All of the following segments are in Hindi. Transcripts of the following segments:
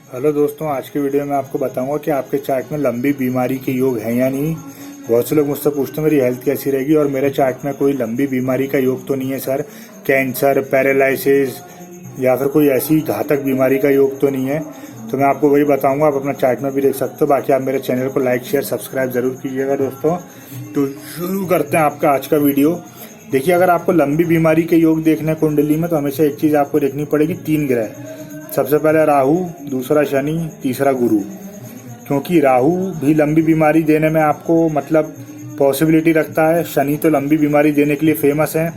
हेलो दोस्तों, आज की वीडियो में आपको बताऊंगा कि आपके चार्ट में लंबी बीमारी के योग हैं या नहीं। बहुत से लोग मुझसे पूछते हैं मेरी हेल्थ कैसी रहेगी, और मेरे चार्ट में कोई लंबी बीमारी का योग तो नहीं है सर। कैंसर, पैरालिसिस या फिर कोई ऐसी घातक बीमारी का योग तो नहीं है। तो मैं आपको वही बताऊंगा, आप अपना चार्ट में भी देख सकते हो। बाकी आप मेरे चैनल को लाइक शेयर सब्सक्राइब जरूर कीजिएगा दोस्तों। तो शुरू करते हैं आपका आज का वीडियो। देखिए, अगर आपको लंबी बीमारी के योग देखने हैं कुंडली में, तो हमेशा एक चीज़ आपको देखनी पड़ेगी, 3 ग्रह। सबसे पहले राहु, दूसरा शनि, तीसरा गुरु। क्योंकि राहु भी लंबी बीमारी देने में आपको पॉसिबिलिटी रखता है। शनि तो लंबी बीमारी देने के लिए फेमस है,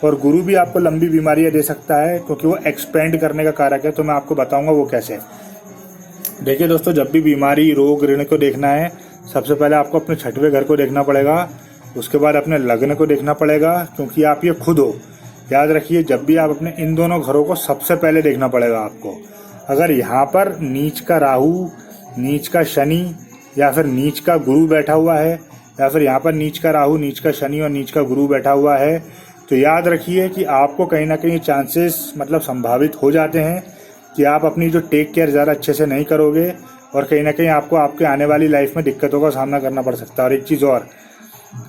और गुरु भी आपको लंबी बीमारियां दे सकता है क्योंकि वो एक्सपेंड करने का कारक है। तो मैं आपको बताऊंगा वो कैसे। देखिए दोस्तों, जब भी बीमारी, रोग, ऋण को देखना है, सबसे पहले आपको अपने छठवें घर को देखना पड़ेगा। उसके बाद अपने लग्न को देखना पड़ेगा, क्योंकि आप ये खुद हो। याद रखिए, जब भी आप अपने इन दोनों घरों को सबसे पहले देखना पड़ेगा आपको। अगर यहाँ पर नीच का राहु, नीच का शनि या फिर नीच का गुरु बैठा हुआ है, या फिर यहाँ पर नीच का राहु, नीच का शनि और नीच का गुरु बैठा हुआ है, तो याद रखिए कि आपको कहीं ना कहीं चांसेस संभावित हो जाते हैं कि आप अपनी जो टेक केयर ज़्यादा अच्छे से नहीं करोगे, और कहीं ना कहीं आपको आपके आने वाली लाइफ में दिक्कतों का सामना करना पड़ सकता है। और एक चीज़ और,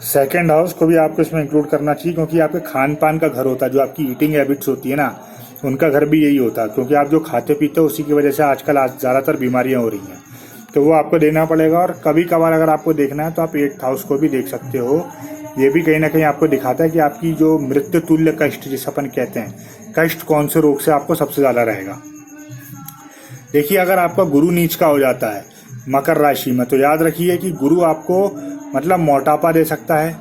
सेकेंड हाउस को भी आपको इसमें इंक्लूड करना चाहिए, क्योंकि आपके खान पान का घर होता है। जो आपकी ईटिंग हैबिट्स होती है ना, उनका घर भी यही होता है। क्योंकि आप जो खाते पीते हो, उसी की वजह से आजकल ज़्यादातर बीमारियां हो रही हैं। तो वो आपको देना पड़ेगा। और कभी कभार अगर आपको देखना है तो आप 8th हाउस को भी देख सकते हो। ये भी कहीं ना कहीं आपको दिखाता है कि आपकी जो मृत्यु तुल्य कष्ट, जिसे अपन कहते हैं, कष्ट कौन से रोग से आपको सबसे ज़्यादा रहेगा। देखिए, अगर आपका गुरु नीच का हो जाता है मकर राशि में, तो याद रखिए कि गुरु आपको मोटापा दे सकता है।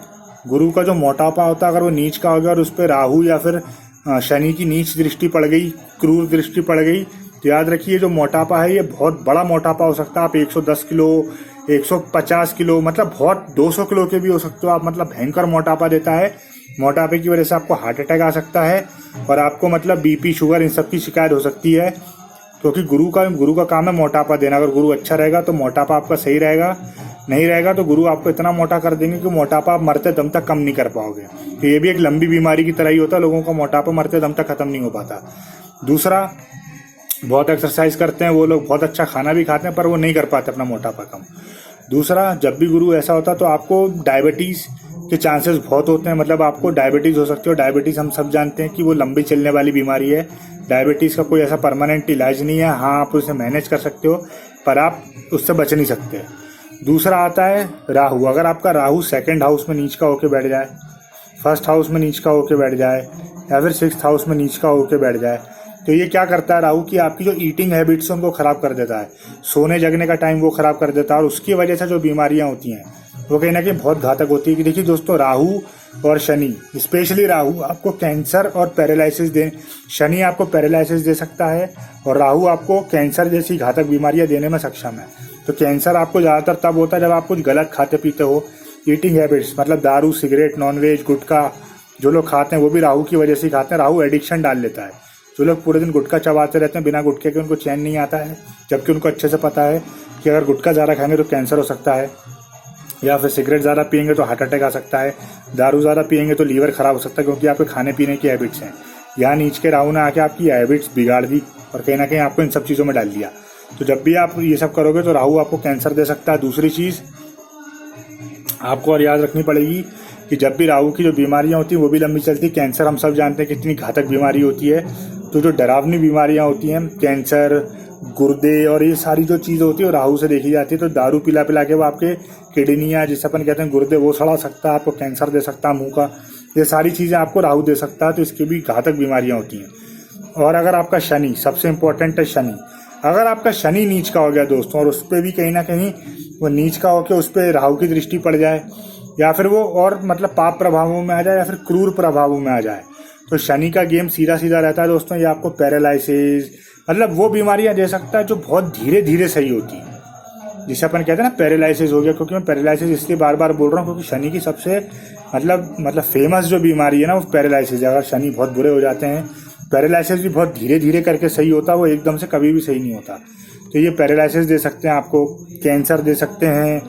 गुरु का जो मोटापा होता है, अगर वो नीच का हो गया और उस पर राहु या फिर शनि की नीच दृष्टि पड़ गई, क्रूर दृष्टि पड़ गई, तो याद रखिए जो मोटापा है ये बहुत बड़ा मोटापा हो सकता है। आप 110 किलो, 150 किलो, बहुत 200 किलो के भी हो सकते हो आप। भयंकर मोटापा देता है। मोटापे की वजह से आपको हार्ट अटैक आ सकता है, और आपको बीपी, शुगर, इन सब की शिकायत हो सकती है। क्योंकि गुरु का काम है मोटापा देना। अगर गुरु अच्छा रहेगा तो मोटापा आपका सही रहेगा, नहीं रहेगा तो गुरु आपको इतना मोटा कर देंगे कि मोटापा आप मरते दम तक कम नहीं कर पाओगे। तो ये भी एक लंबी बीमारी की तरह ही होता है। लोगों का मोटापा मरते दम तक खत्म नहीं हो पाता। दूसरा, बहुत एक्सरसाइज करते हैं वो लोग, बहुत अच्छा खाना भी खाते हैं, पर वो नहीं कर पाते अपना मोटापा कम। दूसरा, जब भी गुरु ऐसा होता है तो आपको डायबिटीज़ के चांसेस बहुत होते हैं। आपको डायबिटीज़ हो सकती है। और डायबिटीज़ हम सब जानते हैं कि वो लंबी चलने वाली बीमारी है। डायबिटीज़ का कोई ऐसा परमानेंट इलाज नहीं है। हाँ, आप उसे मैनेज कर सकते हो, पर आप उससे बच नहीं सकते। दूसरा आता है राहु। अगर आपका राहु 2nd हाउस में नीच का होकर बैठ जाए, 1st हाउस में नीच का होकर बैठ जाए, या फिर 6th हाउस में नीच का होकर बैठ जाए, तो ये क्या करता है राहु कि आपकी जो ईटिंग हैबिट्स हैं उनको खराब कर देता है। सोने जगने का टाइम वो खराब कर देता है, और उसकी वजह से जो बीमारियां होती हैं वो कहीं ना कहीं बहुत घातक होती है। कि देखिए दोस्तों, राहु और शनि, स्पेशली राहु आपको कैंसर और पैरालिसिस शनि आपको पैरालिसिस दे सकता है, और राहु आपको कैंसर जैसी घातक बीमारियां देने में सक्षम है। तो कैंसर आपको ज़्यादातर तब होता है जब आप कुछ गलत खाते पीते हो। ईटिंग हैबिट्स दारू, सिगरेट, नॉनवेज, गुटखा जो लोग खाते हैं वो भी राहु की वजह से खाते हैं। राहु एडिक्शन डाल लेता है। जो लोग पूरे दिन गुटखा चबाते रहते हैं बिना गुटखे के, उनको चैन नहीं आता है, जबकि उनको अच्छे से पता है कि अगर गुटखा ज़्यादा खाएंगे तो कैंसर हो सकता है, या फिर सिगरेट ज़्यादा पियेंगे तो हार्ट अटैक आ सकता है, दारू ज़्यादा पियेंगे तो लीवर खराब हो सकता है, क्योंकि आपके खाने पीने की हैबिट्स हैं। यहाँ नीच के राहु ने आके आपकी हैबिट्स बिगाड़ दी और कहीं ना कहीं आपको इन सब चीज़ों में डाल दिया। तो जब भी आप ये सब करोगे तो राहु आपको कैंसर दे सकता है। दूसरी चीज़ आपको और याद रखनी पड़ेगी कि जब भी राहु की जो बीमारियां होती हैं वो भी लंबी चलती है। कैंसर हम सब जानते हैं कितनी घातक बीमारी होती है। तो जो डरावनी बीमारियां होती हैं, कैंसर, गुर्दे और ये सारी जो चीज़ें होती है वो राहु से देखी जाती है। तो दारू पिला पिला के वो आपके किडनियाँ, जिसे अपन कहते हैं गुर्दे, वो सड़ा सकता है, आपको कैंसर दे सकता है मुंह का। ये सारी चीज़ें आपको राहु दे सकता है। तो इसकी भी घातक बीमारियाँ होती हैं। और अगर आपका शनि, सबसे इम्पोर्टेंट है शनि, अगर आपका शनि नीच का हो गया दोस्तों, और उस पर भी कहीं ना कहीं वो नीच का होकर उस पर राहु की दृष्टि पड़ जाए, या फिर वो और पाप प्रभावों में आ जाए, या फिर क्रूर प्रभावों में आ जाए, तो शनि का गेम सीधा सीधा रहता है दोस्तों। ये आपको पैरालिसिस, वो बीमारियां दे सकता है जो बहुत धीरे धीरे सही होती है, जिसे अपन कहते हैं ना पैरालिसिस हो गया। क्योंकि मैं पैरालिसिस इसलिए बार बार बोल रहा हूँ क्योंकि शनि की सबसे फेमस जो बीमारी है ना, वो पैरालिसिस है। अगर शनि बहुत बुरे हो जाते हैं, पैरालिसिस भी बहुत धीरे धीरे करके सही होता है, वो एकदम से कभी भी सही नहीं होता। तो ये पैरालिसिस दे सकते हैं आपको, कैंसर दे सकते हैं,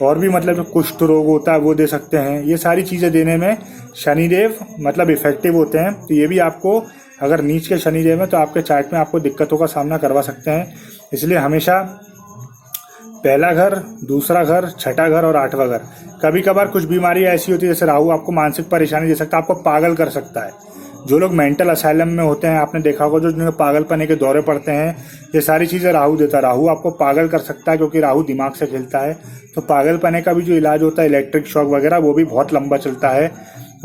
और भी जो कुष्ठ रोग होता है वो दे सकते हैं। ये सारी चीज़ें देने में शनिदेव इफेक्टिव होते हैं। तो ये भी आपको, अगर नीच के शनिदेव हैं तो आपके चार्ट में आपको दिक्कतों का सामना करवा सकते हैं। इसलिए हमेशा पहला घर, दूसरा घर, छठा घर और आठवां घर। कभी कभार कुछ बीमारी ऐसी होती है जैसे राहु आपको मानसिक परेशानी दे सकता है, आपको पागल कर सकता है। जो लोग मेंटल असाइलम में होते हैं, आपने देखा होगा, जो जिन्हें पागलपने के दौरे पड़ते हैं, ये सारी चीजें राहु देता है। राहु आपको पागल कर सकता है क्योंकि राहु दिमाग से खेलता है। तो पागलपने का भी जो इलाज होता है, इलेक्ट्रिक शॉक वगैरह, वो भी बहुत लंबा चलता है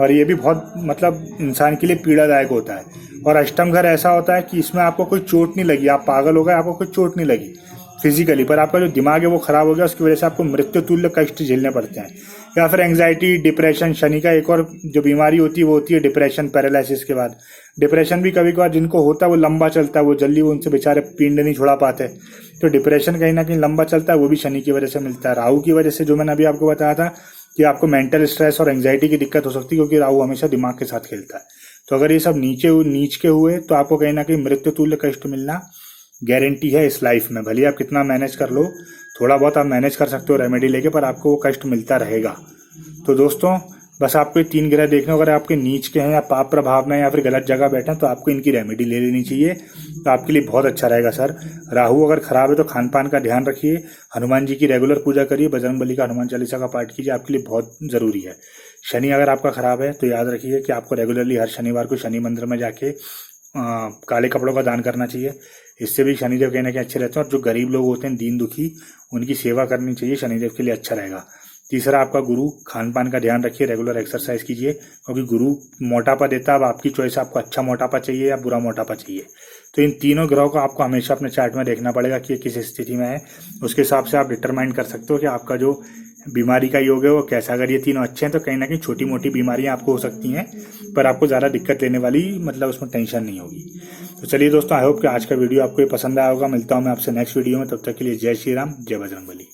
और ये भी बहुत मतलब इंसान के लिए पीड़ादायक होता है। और अष्टम घर ऐसा होता है कि इसमें आपको कोई चोट नहीं लगी, आप पागल हो गए, आपको कोई चोट नहीं लगी फिजिकली, पर आपका जो दिमाग है वो खराब हो गया, उसकी वजह से आपको मृत्यु तुल्य कष्ट झेलने पड़ते हैं। या फिर एंग्जाइटी, डिप्रेशन, शनि का एक और जो बीमारी होती है वो होती है डिप्रेशन, पैरालिसिस के बाद। डिप्रेशन भी कभी कभार जिनको होता है वो लंबा चलता है, वो जल्दी उनसे बेचारे पिंड नहीं छुड़ा पाते। तो डिप्रेशन कहीं ना कहीं लंबा चलता है, वो भी शनि की वजह से मिलता है। राहु की वजह से, जो मैंने अभी आपको बताया था कि आपको मेंटल स्ट्रेस और एंग्जाइटी की दिक्कत हो सकती है, क्योंकि राहु हमेशा दिमाग के साथ खेलता है। तो अगर ये सब नीच के हुए तो आपको कहीं ना कहीं मृत्यु तुल्य कष्ट मिलना गारंटी है इस लाइफ में। भले आप कितना मैनेज कर लो, थोड़ा बहुत आप मैनेज कर सकते हो रेमेडी लेके, पर आपको वो कष्ट मिलता रहेगा। तो दोस्तों, बस आपको ये 3 ग्रह देखने, अगर आपके नीच के हैं या पाप प्रभाव में या फिर गलत जगह बैठे हैं तो आपको इनकी रेमेडी ले लेनी चाहिए, तो आपके लिए बहुत अच्छा रहेगा सर। राहु अगर खराब है तो खान पान का ध्यान रखिए, हनुमान जी की रेगुलर पूजा करिए, बजरंगबली का हनुमान चालीसा का पाठ कीजिए, आपके लिए बहुत जरूरी है। शनि अगर आपका खराब है तो याद रखिए कि आपको रेगुलरली हर शनिवार को शनि मंदिर में जाके काले कपड़ों का दान करना चाहिए। इससे भी शनिदेव कहीं ना कहीं अच्छे रहते हैं, और जो गरीब लोग होते हैं, दीन दुखी, उनकी सेवा करनी चाहिए, शनिदेव के लिए अच्छा रहेगा। तीसरा आपका गुरु, खान पान का ध्यान रखिए, रेगुलर एक्सरसाइज कीजिए, क्योंकि गुरु मोटापा देता है। अब आपकी चॉइस, आपको अच्छा मोटापा चाहिए या बुरा मोटापा चाहिए। तो इन तीनों ग्रहों को आपको हमेशा अपने चार्ट में देखना पड़ेगा कि ये किस स्थिति में है, उसके हिसाब से आप डिटरमाइन कर सकते हो कि आपका जो बीमारी का योग है वो कैसा। अगर ये तीनों अच्छे हैं तो कहीं ना कहीं छोटी मोटी बीमारियां आपको हो सकती हैं, पर आपको ज़्यादा दिक्कत लेने वाली मतलब उसमें टेंशन नहीं होगी। तो चलिए दोस्तों, आई होप कि आज का वीडियो आपको ये पसंद आया होगा। मिलता हूँ मैं आपसे नेक्स्ट वीडियो में, तब तक के लिए जय श्री राम, जय बजरंगबली।